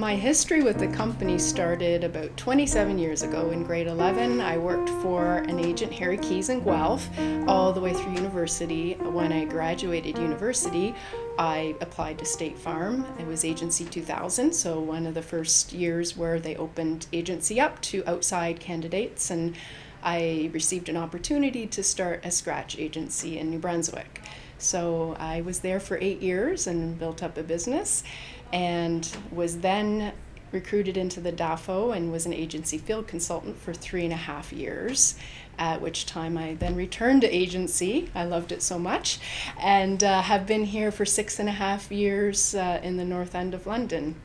My history with the company started about 27 years ago. In grade 11, I worked for an agent, Harry Keys in Guelph, all the way through university. When I graduated university, I applied to State Farm. It was Agency 2000, so one of the first years where they opened agency up to outside candidates, and I received an opportunity to start a scratch agency in New Brunswick. So I was there for 8 years and built up a business, and was then recruited into the DAFO and was an agency field consultant for 3.5 years, at which time I then returned to agency. I loved it so much, and have been here for 6.5 years in the north end of London.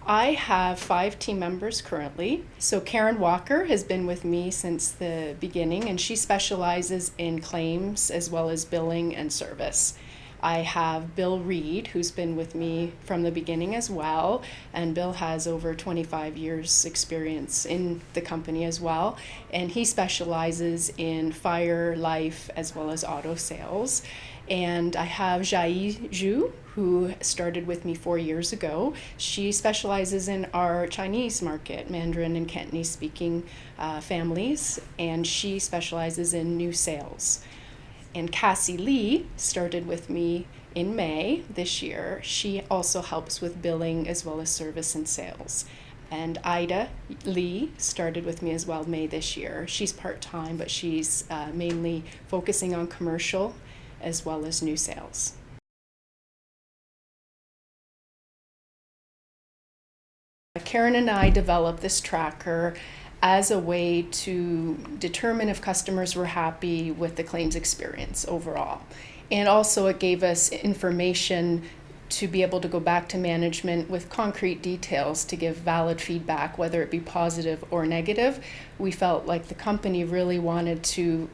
I have 5 team members currently. So Karen Walker has been with me since the beginning, and she specializes in claims as well as billing and service. I have Bill Reed, who's been with me from the beginning as well, and Bill has over 25 years experience in the company as well, and he specializes in fire, life, as well as auto sales. And I have Jai Zhu, who started with me 4 years ago. She specializes in our Chinese market, Mandarin and Cantonese speaking families, and she specializes in new sales. And Cassie Lee started with me in May this year. She also helps with billing as well as service and sales. And Ida Lee started with me as well May this year. She's part-time, but she's mainly focusing on commercial as well as new sales. Karen and I developed this tracker as a way to determine if customers were happy with the claims experience overall. And also it gave us information to be able to go back to management with concrete details to give valid feedback, whether it be positive or negative. We felt like the company really wanted to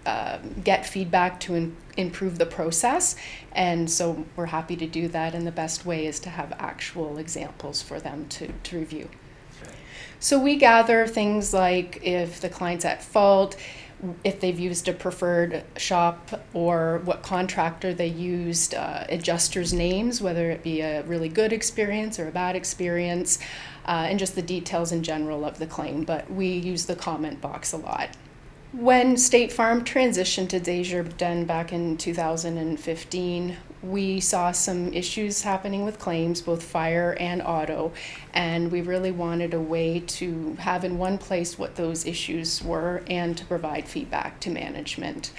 get feedback to improve the process, and so we're happy to do that, and the best way is to have actual examples for them to review. So we gather things like if the client's at fault, if they've used a preferred shop, or what contractor they used, adjusters' names, whether it be a really good experience or a bad experience, and just the details in general of the claim. But we use the comment box a lot. When State Farm transitioned to Desjardins back in 2015, we saw some issues happening with claims, both fire and auto, and we really wanted a way to have in one place what those issues were and to provide feedback to management.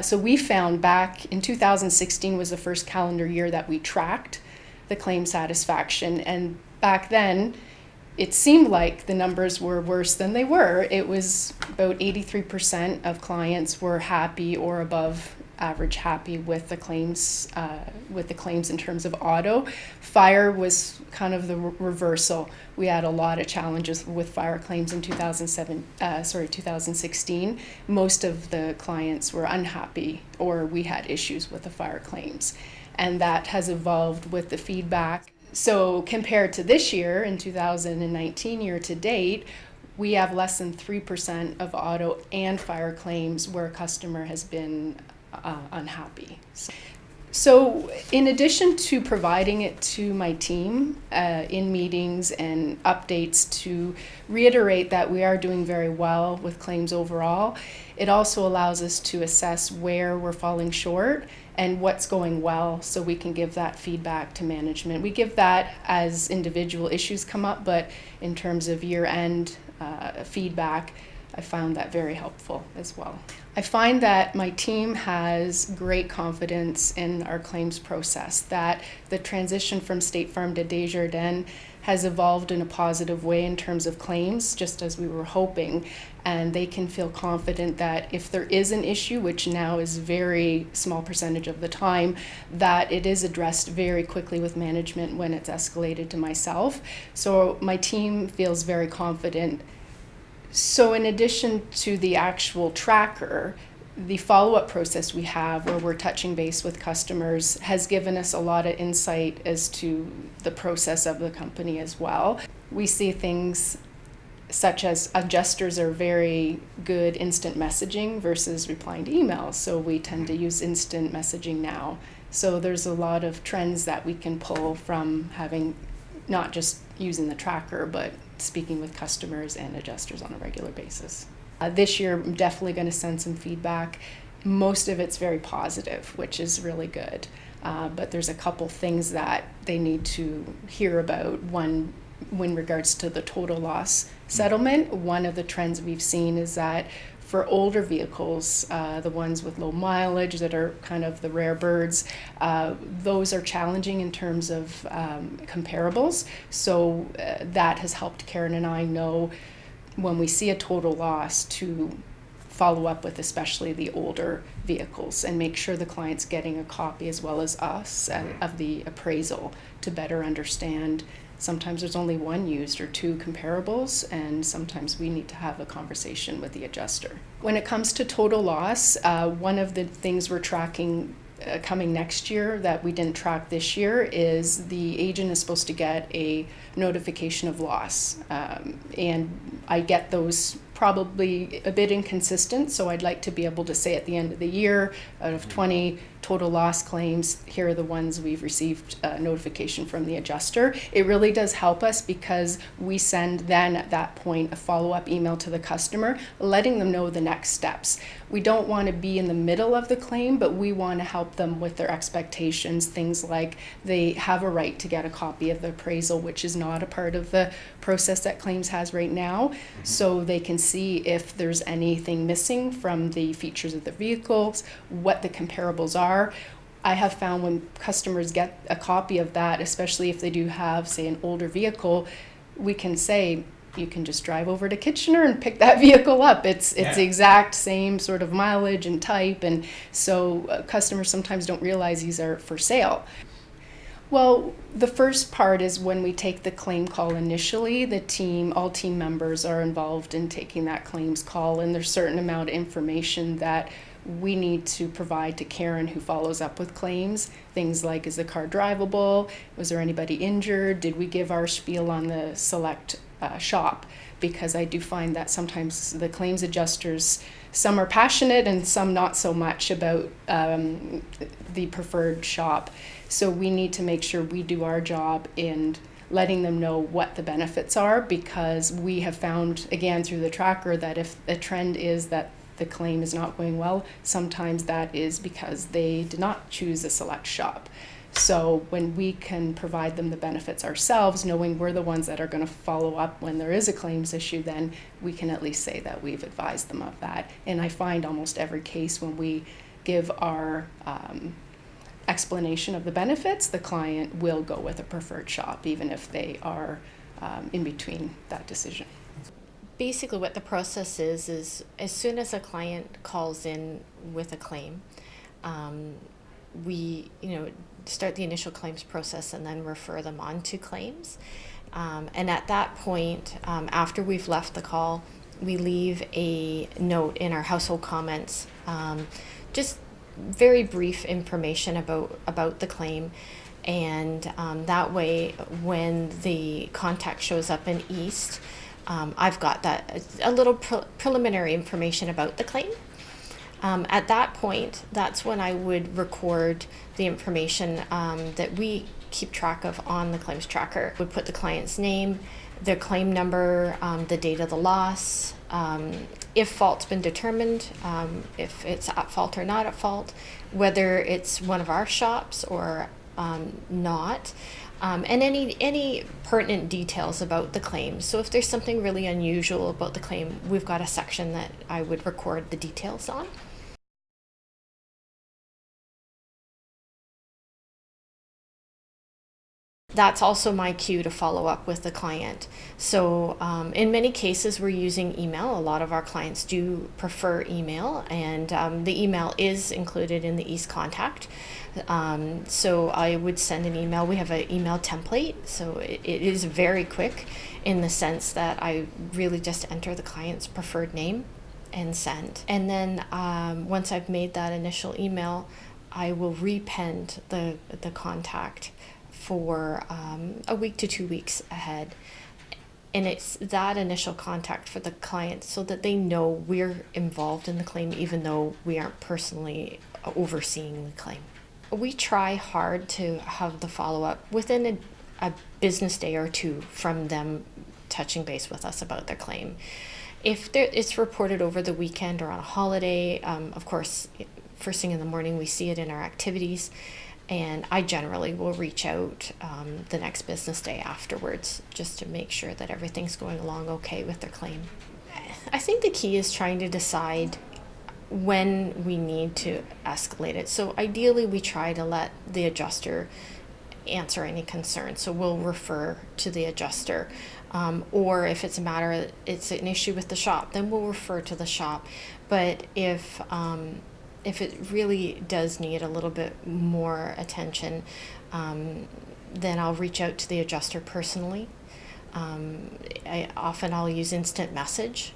So we found back in 2016 was the first calendar year that we tracked the claim satisfaction, and back then it seemed like the numbers were worse than they were. It was about 83% of clients were happy or above average happy with the claims in terms of auto. Fire was kind of the reversal. We had a lot of challenges with fire claims in 2016. Most of the clients were unhappy, or we had issues with the fire claims, and that has evolved with the feedback. So compared to this year, in 2019 year to date, we have less than 3% of auto and fire claims where a customer has been unhappy. So in addition to providing it to my team in meetings and updates to reiterate that we are doing very well with claims overall, it also allows us to assess where we're falling short and what's going well, so we can give that feedback to management. We give that as individual issues come up, but in terms of year-end feedback, I found that very helpful as well. I find that my team has great confidence in our claims process, that the transition from State Farm to Desjardins has evolved in a positive way in terms of claims, just as we were hoping, and they can feel confident that if there is an issue, which now is a very small percentage of the time, that it is addressed very quickly with management when it's escalated to myself. So my team feels very confident. So in addition to the actual tracker, the follow-up process we have where we're touching base with customers has given us a lot of insight as to the process of the company as well. We see things such as adjusters are very good instant messaging versus replying to emails, so we tend to use instant messaging now. So there's a lot of trends that we can pull from having not just using the tracker, but speaking with customers and adjusters on a regular basis. This year, I'm definitely going to send some feedback. Most of it's very positive, which is really good. But there's a couple things that they need to hear about. One, in regards to the total loss settlement, one of the trends we've seen is that for older vehicles, the ones with low mileage that are kind of the rare birds, those are challenging in terms of comparables. So that has helped Karen and I know when we see a total loss to follow up with especially the older vehicles and make sure the client's getting a copy as well as us of the appraisal to better understand. Sometimes there's only one used or two comparables, and sometimes we need to have a conversation with the adjuster. When it comes to total loss, one of the things we're tracking coming next year that we didn't track this year is the agent is supposed to get a notification of loss. And I get those probably a bit inconsistent, so I'd like to be able to say at the end of the year, out of 20 total loss claims, here are the ones we've received notification from the adjuster. It really does help us because we send then at that point a follow-up email to the customer letting them know the next steps. We don't want to be in the middle of the claim, but we want to help them with their expectations, things like they have a right to get a copy of the appraisal, which is not a part of the process that claims has right now, so they can see if there's anything missing from the features of the vehicles, what the comparables are. I have found when customers get a copy of that, especially if they do have, say, an older vehicle, we can say, you can just drive over to Kitchener and pick that vehicle up. It's the exact same sort of mileage and type, and so customers sometimes don't realize these are for sale. Well, the first part is when we take the claim call initially, all team members are involved in taking that claims call, and there's a certain amount of information that we need to provide to Karen who follows up with claims. Things like, is the car drivable? Was there anybody injured? Did we give our spiel on the select shop? Because I do find that sometimes the claims adjusters, some are passionate and some not so much about the preferred shop. So we need to make sure we do our job in letting them know what the benefits are, because we have found, again, through the tracker, that if a trend is that the claim is not going well, sometimes that is because they did not choose a select shop. So when we can provide them the benefits ourselves, knowing we're the ones that are going to follow up when there is a claims issue, then we can at least say that we've advised them of that. And I find almost every case when we give our explanation of the benefits, the client will go with a preferred shop, even if they are in between that decision. Basically what the process is as soon as a client calls in with a claim, we start the initial claims process and then refer them on to claims. And at that point, after we've left the call, we leave a note in our household comments, just very brief information about the claim. And that way, when the contact shows up in East, I've got a little preliminary information about the claim. At that point, that's when I would record the information that we keep track of on the claims tracker. We put the client's name, their claim number, the date of the loss, if fault's been determined, if it's at fault or not at fault, whether it's one of our shops or not, and any pertinent details about the claim. So if there's something really unusual about the claim, we've got a section that I would record the details on. That's also my cue to follow up with the client. So in many cases, we're using email. A lot of our clients do prefer email, and the email is included in the East contact. So I would send an email. We have an email template, so it is very quick in the sense that I really just enter the client's preferred name and send. And then once I've made that initial email, I will repend the contact for a week to 2 weeks ahead. And it's that initial contact for the client so that they know we're involved in the claim, even though we aren't personally overseeing the claim. We try hard to have the follow-up within a business day or two from them touching base with us about their claim. If it's reported over the weekend or on a holiday, of course, first thing in the morning we see it in our activities, and I generally will reach out the next business day afterwards just to make sure that everything's going along okay with their claim. I think the key is trying to decide when we need to escalate it. So ideally we try to let the adjuster answer any concerns. So we'll refer to the adjuster. Or if it's an issue with the shop, then we'll refer to the shop. But if it really does need a little bit more attention, then I'll reach out to the adjuster personally. I'll use instant message,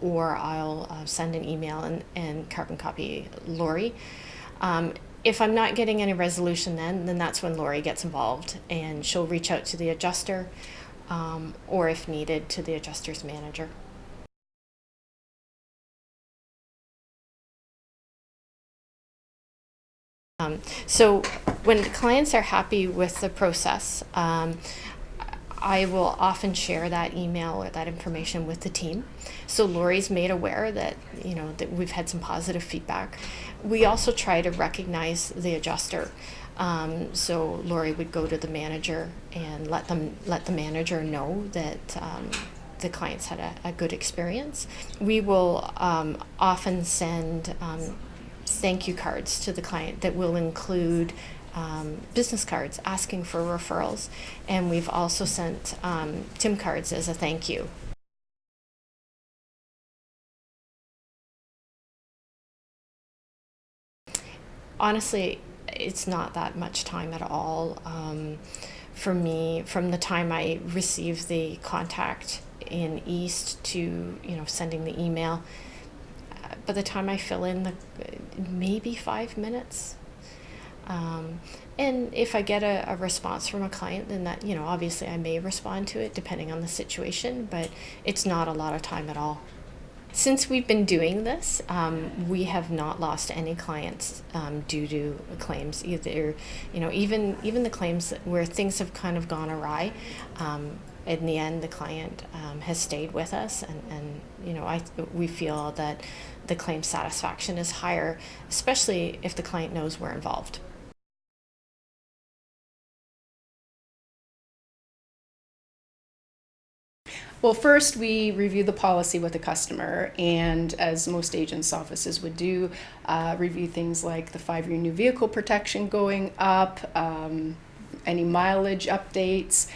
or I'll send an email and carbon copy Lori. If I'm not getting any resolution then that's when Lori gets involved, and she'll reach out to the adjuster, or if needed, to the adjuster's manager. So when clients are happy with the process, I will often share that email or that information with the team. So Lori's made aware that, that we've had some positive feedback. We also try to recognize the adjuster. So Lori would go to the manager and let the manager know that the clients had a good experience. We will often send thank you cards to the client that will include business cards asking for referrals, and we've also sent TIM cards as a thank you. Honestly, it's not that much time at all. For me, from the time I receive the contact in East to sending the email, by the time I fill in maybe 5 minutes. And if I get a response from a client, then that, obviously I may respond to it depending on the situation, but it's not a lot of time at all. Since we've been doing this, we have not lost any clients due to claims either. Even the claims where things have kind of gone awry, in the end the client has stayed with us, and we feel that the claim satisfaction is higher, especially if the client knows we're involved. Well, first we review the policy with the customer, and as most agents' offices would do, review things like the 5-year new vehicle protection going up, any mileage updates,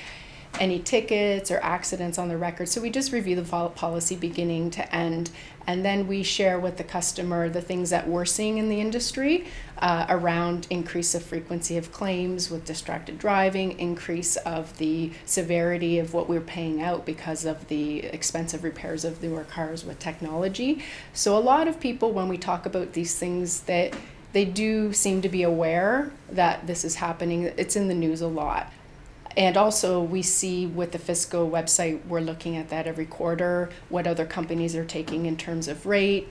any tickets or accidents on the record. So we just review the policy beginning to end, and then we share with the customer the things that we're seeing in the industry around increase of frequency of claims with distracted driving, increase of the severity of what we're paying out because of the expensive repairs of newer cars with technology. So a lot of people, when we talk about these things, that they do seem to be aware that this is happening. It's in the news a lot. And also we see with the Fisco website, we're looking at that every quarter, what other companies are taking in terms of rate.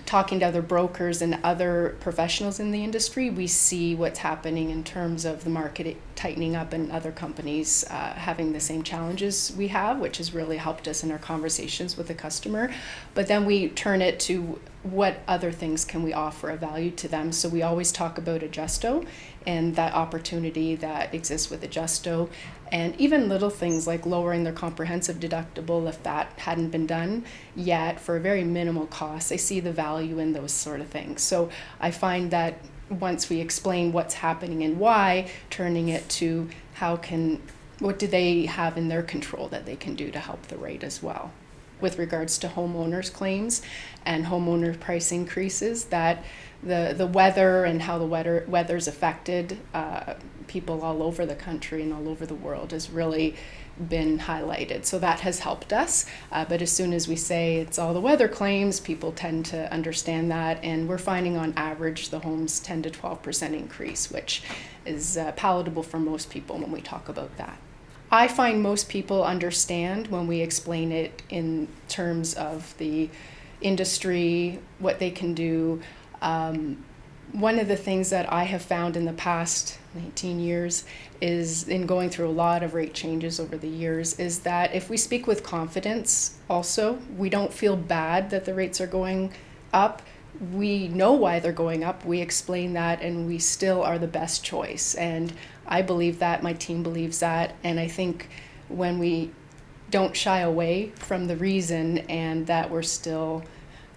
Talking to other brokers and other professionals in the industry, we see what's happening in terms of the market tightening up and other companies having the same challenges we have, which has really helped us in our conversations with the customer. But then we turn it to what other things can we offer a value to them. So we always talk about Adjusto and that opportunity that exists with Adjusto, and even little things like lowering their comprehensive deductible if that hadn't been done yet for a very minimal cost. I see the value in those sort of things. So I find that once we explain what's happening and why, turning it to what do they have in their control that they can do to help the rate as well. With regards to homeowners claims and homeowner price increases, that the weather and how the weather's affected people all over the country and all over the world has really been highlighted. So that has helped us. But as soon as we say it's all the weather claims, people tend to understand that. And we're finding on average the homes 10 to 12% increase, which is palatable for most people when we talk about that. I find most people understand when we explain it in terms of the industry, what they can do. One of the things that I have found in the past 19 years is, in going through a lot of rate changes over the years, is that if we speak with confidence also, we don't feel bad that the rates are going up. We know why they're going up, we explain that, and we still are the best choice. And I believe that, my team believes that, and I think when we don't shy away from the reason and that we're still,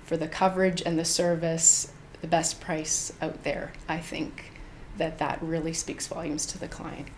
for the coverage and the service, the best price out there, I think that really speaks volumes to the client.